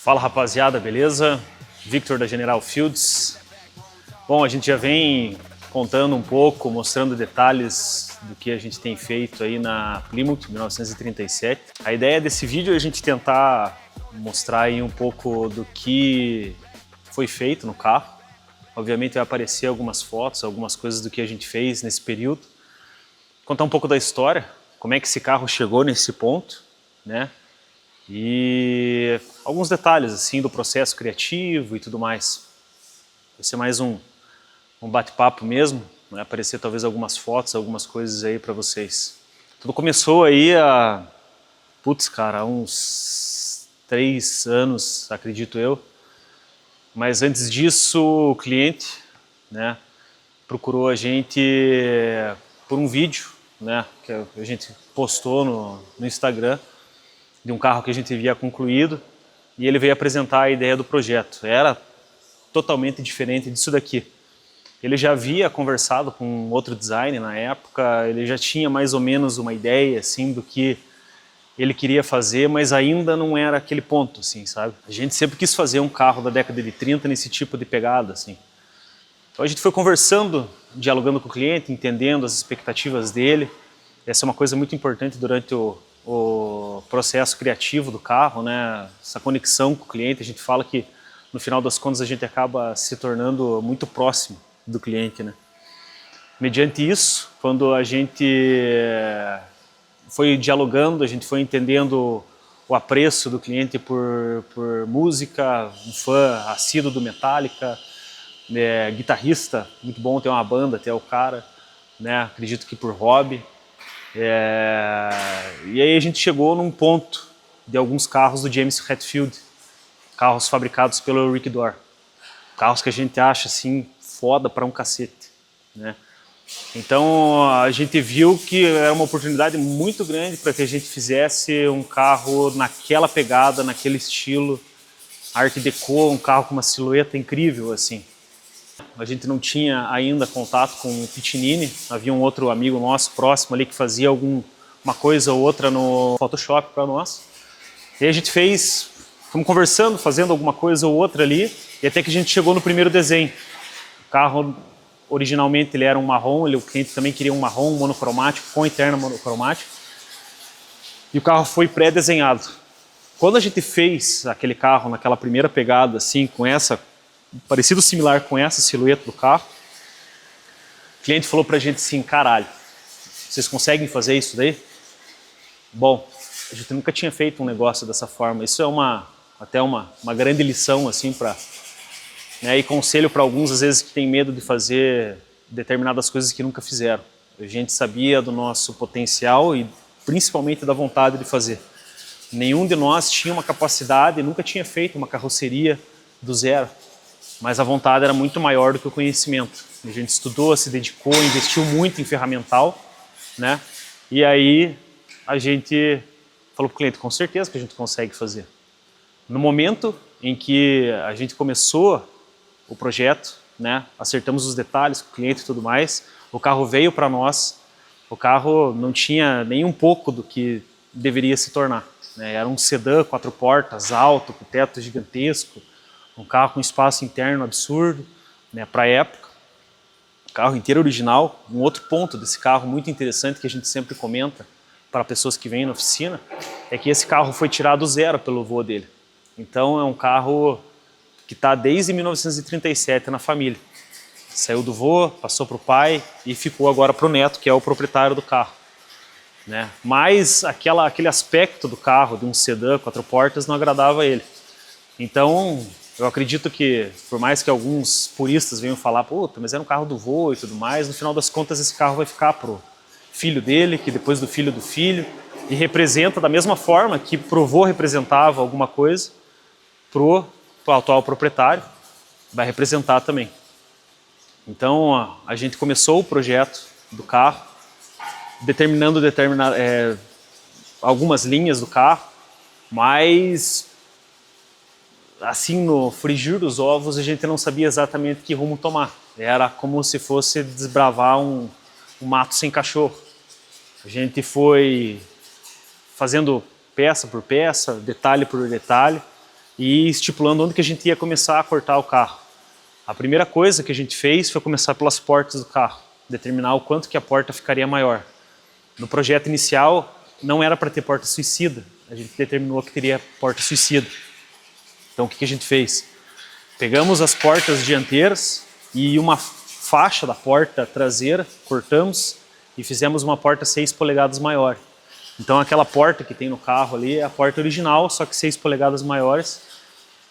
Fala rapaziada, beleza? Victor da General Fields. Bom, a gente já vem contando um pouco, mostrando detalhes do que a gente tem feito aí na Plymouth 1937. A ideia desse vídeo é a gente tentar mostrar aí um pouco do que foi feito no carro. Obviamente vai aparecer algumas fotos, algumas coisas do que a gente fez nesse período. Contar um pouco da história, como é que esse carro chegou nesse ponto, né? E alguns detalhes assim do processo criativo e tudo mais. Vai ser mais um bate-papo mesmo, vai aparecer talvez algumas fotos, algumas coisas aí para vocês. Tudo começou aí há uns 3 anos, acredito eu. Mas antes disso, o cliente, né, procurou a gente por um vídeo, né, que a gente postou no Instagram, de um carro que a gente havia concluído, e ele veio apresentar a ideia do projeto. Era totalmente diferente disso daqui. Ele já havia conversado com outro designer na época, ele já tinha mais ou menos uma ideia assim do que ele queria fazer, mas ainda não era aquele ponto, assim, sabe? A gente sempre quis fazer um carro da década de 30 nesse tipo de pegada, assim. Então a gente foi conversando, dialogando com o cliente, entendendo as expectativas dele. Essa é uma coisa muito importante durante o processo criativo do carro, né? Essa conexão com o cliente. A gente fala que no final das contas a gente acaba se tornando muito próximo do cliente, né? Mediante isso, quando a gente foi dialogando, a gente foi entendendo o apreço do cliente por música, um fã assíduo do Metallica, guitarrista, muito bom ter uma banda, ter o cara, né? Acredito que por hobby. E aí a gente chegou num ponto de alguns carros do James Hetfield, carros fabricados pelo Rick Dorr, carros que a gente acha assim foda pra um cacete, né? Então a gente viu que era uma oportunidade muito grande para que a gente fizesse um carro naquela pegada, naquele estilo, Art Deco, um carro com uma silhueta incrível assim. A gente não tinha ainda contato com o Piccinini, havia um outro amigo nosso próximo ali que fazia uma coisa ou outra no Photoshop para nós. E a gente fomos conversando, fazendo alguma coisa ou outra ali, e até que a gente chegou no primeiro desenho. O carro, originalmente, ele era um marrom, o cliente também queria um marrom monocromático, com interna monocromática, e o carro foi pré-desenhado. Quando a gente fez aquele carro naquela primeira pegada, assim, com parecido similar com essa silhueta do carro, o cliente falou pra gente assim: caralho, vocês conseguem fazer isso daí? Bom, a gente nunca tinha feito um negócio dessa forma. Isso é até uma grande lição assim né, e conselho para alguns às vezes que têm medo de fazer determinadas coisas que nunca fizeram. A gente sabia do nosso potencial e principalmente da vontade de fazer. Nenhum de nós tinha uma capacidade, nunca tinha feito uma carroceria do zero, mas a vontade era muito maior do que o conhecimento. A gente estudou, se dedicou, investiu muito em ferramental, né? E aí a gente falou para o cliente: com certeza que a gente consegue fazer. No momento em que a gente começou o projeto, né, acertamos os detalhes com o cliente e tudo mais, o carro veio para nós, o carro não tinha nem um pouco do que deveria se tornar, né? Era um sedã 4 portas, alto, com teto gigantesco, um carro com espaço interno absurdo, né, para a época. Carro inteiro original. Um outro ponto desse carro muito interessante que a gente sempre comenta para pessoas que vêm na oficina é que esse carro foi tirado do zero pelo avô dele. Então é um carro que está desde 1937 na família. Saiu do vô, passou para o pai e ficou agora para o neto, que é o proprietário do carro, né? Mas aquele aspecto do carro, de um sedã 4 portas, não agradava a ele. Então eu acredito que, por mais que alguns puristas venham falar: puta, mas era um carro do vô e tudo mais, no final das contas esse carro vai ficar pro filho dele, que depois do filho, e representa da mesma forma que pro vô representava alguma coisa, pro atual proprietário vai representar também. Então a gente começou o projeto do carro, determinando algumas linhas do carro, mas assim, no frigir dos ovos, a gente não sabia exatamente que rumo tomar. Era como se fosse desbravar um mato sem cachorro. A gente foi fazendo peça por peça, detalhe por detalhe, e estipulando onde que a gente ia começar a cortar o carro. A primeira coisa que a gente fez foi começar pelas portas do carro, determinar o quanto que a porta ficaria maior. No projeto inicial, não era para ter porta suicida, a gente determinou que teria porta suicida. Então o que a gente fez? Pegamos as portas dianteiras e uma faixa da porta traseira, cortamos e fizemos uma porta 6 polegadas maior. Então aquela porta que tem no carro ali é a porta original, só que 6 polegadas maiores,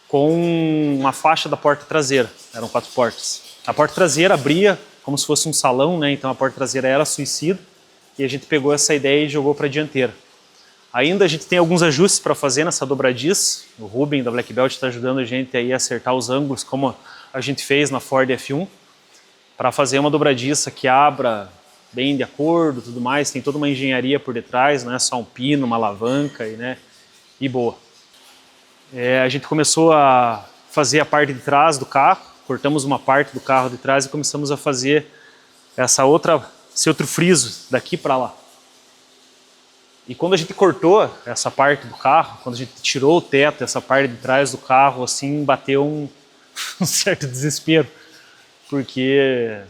com uma faixa da porta traseira. Eram 4 portas. A porta traseira abria como se fosse um salão, né? Então a porta traseira era suicida e a gente pegou essa ideia e jogou para a dianteira. Ainda a gente tem alguns ajustes para fazer nessa dobradiça. O Ruben da Black Belt está ajudando a gente aí a acertar os ângulos, como a gente fez na Ford F1, para fazer uma dobradiça que abra bem de acordo, tudo mais. Tem toda uma engenharia por detrás, não é só um pino, uma alavanca e boa. A gente começou a fazer a parte de trás do carro, cortamos uma parte do carro de trás e começamos a fazer esse outro friso daqui para lá. E quando a gente cortou essa parte do carro, quando a gente tirou o teto, essa parte de trás do carro, assim, bateu um certo desespero. Porque,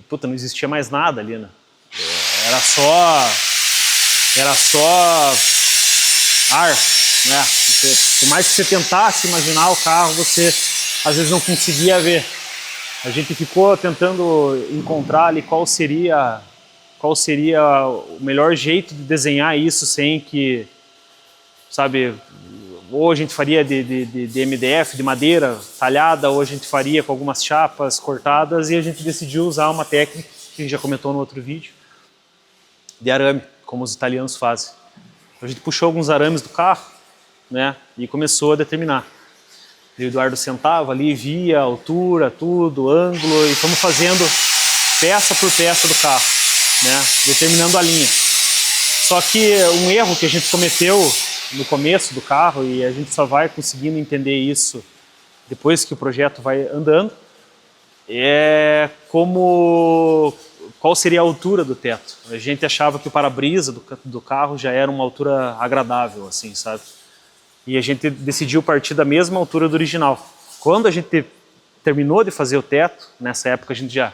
puta, não existia mais nada ali, né? Era só ar, né? Por mais que você tentasse imaginar o carro, você às vezes não conseguia ver. A gente ficou tentando encontrar ali qual seria o melhor jeito de desenhar isso sem que, sabe, ou a gente faria de MDF, de madeira talhada, ou a gente faria com algumas chapas cortadas, e a gente decidiu usar uma técnica, que a gente já comentou no outro vídeo, de arame, como os italianos fazem. A gente puxou alguns arames do carro, né, e começou a determinar. O Eduardo sentava ali, via a altura, tudo, ângulo, e fomos fazendo peça por peça do carro, né, determinando a linha. Só que um erro que a gente cometeu no começo do carro, e a gente só vai conseguindo entender isso depois que o projeto vai andando, é qual seria a altura do teto. A gente achava que o para-brisa do carro já era uma altura agradável, assim, sabe? E a gente decidiu partir da mesma altura do original. Quando a gente terminou de fazer o teto, nessa época a gente já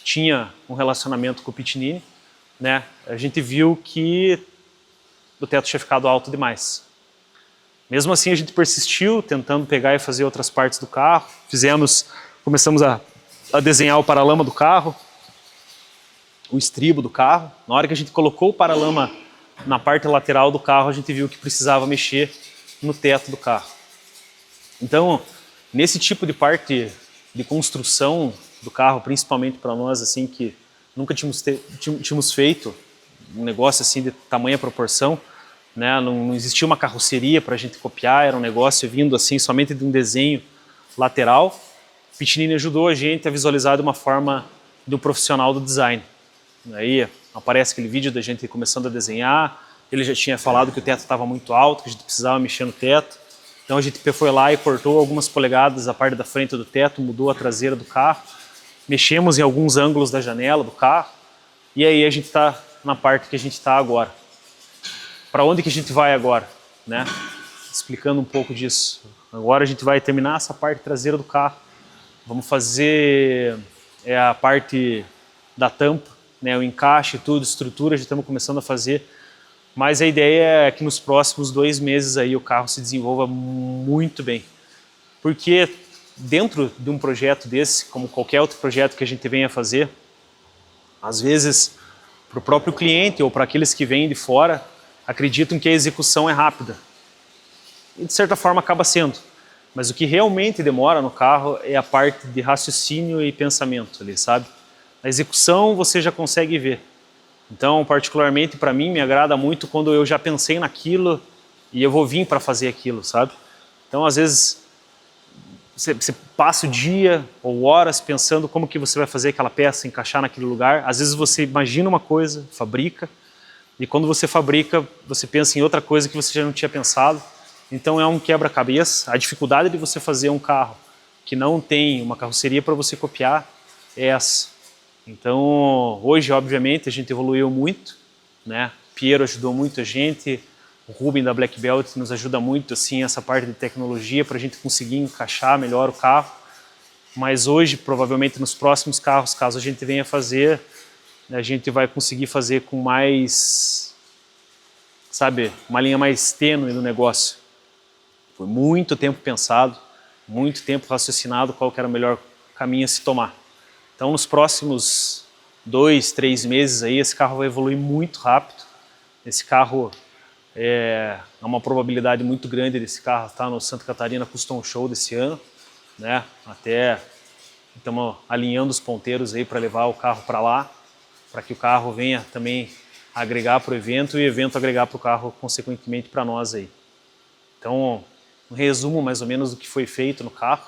tinha um relacionamento com o Pitinini, né? A gente viu que o teto tinha ficado alto demais. Mesmo assim a gente persistiu, tentando pegar e fazer outras partes do carro. Começamos a desenhar o paralama do carro, o estribo do carro. Na hora que a gente colocou o paralama na parte lateral do carro, a gente viu que precisava mexer no teto do carro. Então, nesse tipo de parte de construção do carro, principalmente para nós, assim, que nunca tínhamos feito um negócio assim de tamanha proporção, né? Não existia uma carroceria para a gente copiar, era um negócio vindo assim somente de um desenho lateral. O Pitinini ajudou a gente a visualizar de uma forma do profissional do design. Aí aparece aquele vídeo da gente começando a desenhar. Ele já tinha falado que o teto estava muito alto, que a gente precisava mexer no teto. Então a gente foi lá e cortou algumas polegadas a parte da frente do teto, mudou a traseira do carro, mexemos em alguns ângulos da janela do carro, e aí a gente está na parte que a gente está agora. Para onde que a gente vai agora, né? Explicando um pouco disso. Agora a gente vai terminar essa parte traseira do carro. Vamos fazer a parte da tampa, né? O encaixe, tudo, estrutura, já estamos começando a fazer. Mas a ideia é que nos próximos 2 meses aí o carro se desenvolva muito bem. Porque dentro de um projeto desse, como qualquer outro projeto que a gente venha fazer, às vezes para o próprio cliente ou para aqueles que vêm de fora, acreditam que a execução é rápida. E de certa forma acaba sendo. Mas o que realmente demora no carro é a parte de raciocínio e pensamento ali, sabe? A execução você já consegue ver. Então, particularmente para mim, me agrada muito quando eu já pensei naquilo e eu vou vir para fazer aquilo, sabe? Então, às vezes, você passa o dia ou horas pensando como que você vai fazer aquela peça encaixar naquele lugar. Às vezes você imagina uma coisa, fabrica, e quando você fabrica, você pensa em outra coisa que você já não tinha pensado. Então é um quebra-cabeça. A dificuldade de você fazer um carro que não tem uma carroceria para você copiar é essa. Então hoje, obviamente, a gente evoluiu muito, né? Piero ajudou muito a gente, O Ruben da Black Belt nos ajuda muito assim essa parte de tecnologia para a gente conseguir encaixar melhor o carro. Mas hoje, provavelmente nos próximos carros, caso a gente venha fazer, a gente vai conseguir fazer com mais, sabe, uma linha mais tênue no negócio. Foi muito tempo pensado, muito tempo raciocinado qual que era o melhor caminho a se tomar. Então nos próximos 2, 3 meses aí, esse carro vai evoluir muito rápido. Esse carro é uma probabilidade muito grande desse carro estar no Santa Catarina Custom Show desse ano, né? Até estamos alinhando os ponteiros aí para levar o carro para lá, para que o carro venha também agregar para o evento e o evento agregar para o carro consequentemente para nós aí. Então, um resumo mais ou menos do que foi feito no carro,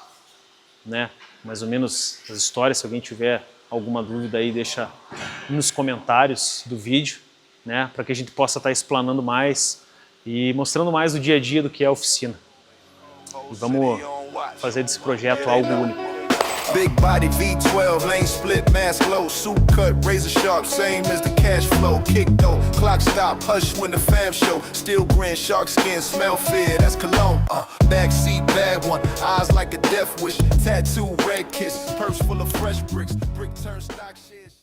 né? Mais ou menos as histórias. Se alguém tiver alguma dúvida aí, deixa nos comentários do vídeo, né? Para que a gente possa estar explanando mais e mostrando mais do dia a dia do que é a oficina. E vamos fazer desse projeto algo único. Big body V12, lane split, mask low, suit cut, razor sharp, same as the cash flow. Kick though, clock stop, hush when the fam show. Still grin, shark skin, smell fear, that's cologne. Backseat bad one, eyes like a death wish. Tattoo, red kiss, purse full of fresh bricks. Brick turn stock shit.